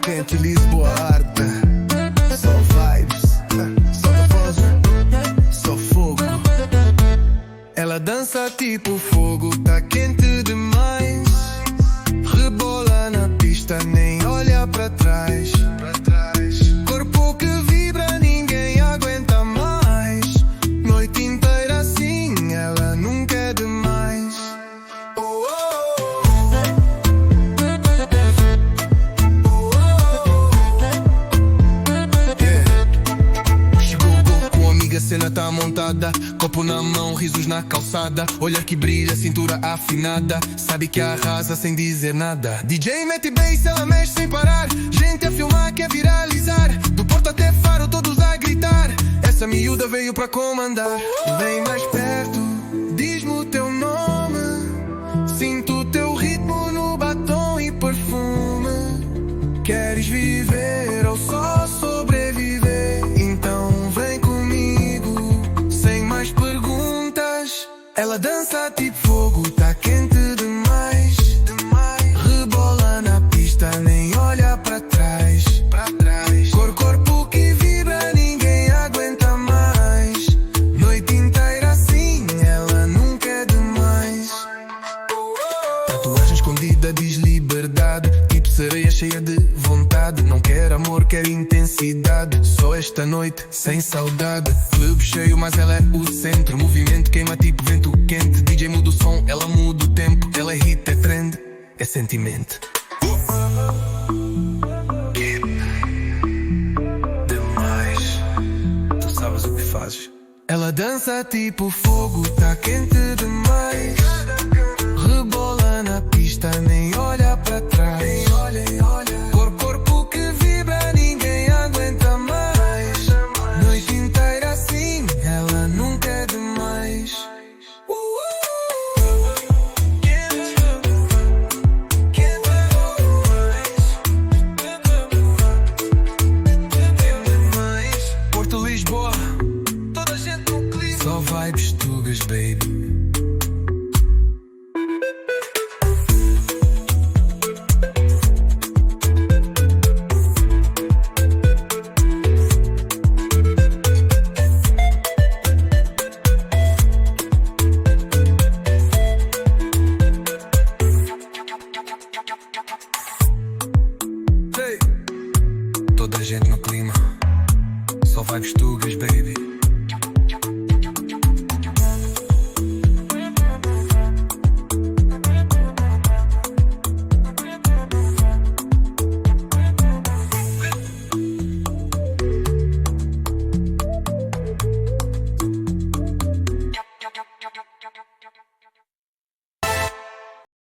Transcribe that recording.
quente, Lisboa arde. Só vibes, só voz, só fogo. Ela dança tipo fogo, tá quente demais. Rebola na pista, nem olha pra trás. Corpo que vibra, ninguém aguenta mais. Noite inteira assim, ela nunca é demais. A cena tá montada, copo na mão, risos na calçada. Olhar que brilha, cintura afinada. Sabe que arrasa sem dizer nada. DJ mete bass, ela mexe sem parar. Gente a filmar, quer viralizar. Do Porto até Faro, todos a gritar. Essa miúda veio pra comandar. Vem mais perto, diz-me o teu nome. Sinto o teu ritmo no batom e perfume. Queres viver ou só sobreviver? Então vem comigo, sem mais perguntas. Ela dança tipo fogo, tá quente demais. Rebola na pista, nem olha pra trás. Corpo que vibra, ninguém aguenta mais. Noite inteira assim, ela nunca é demais. Tatuagem escondida diz liberdade. Tipo sereia cheia de vontade. Não quer amor, quer intensidade. Só esta noite, sem saudade. Clube cheio, mas ela é o centro. Movimento queima tipo vento quente. DJ muda o som, ela muda o tempo. Ela é hit, é trend, é sentimento. Demais, tu sabes o que fazes. Ela dança tipo fogo, tá quente demais. Rebola na pista, nem olha pra trás. Corpo que vibra, ninguém aguenta mais. Noite inteira assim, ela nunca é demais. Porto, Lisboa, toda a gente no clipe. Só vibes tugas, baby.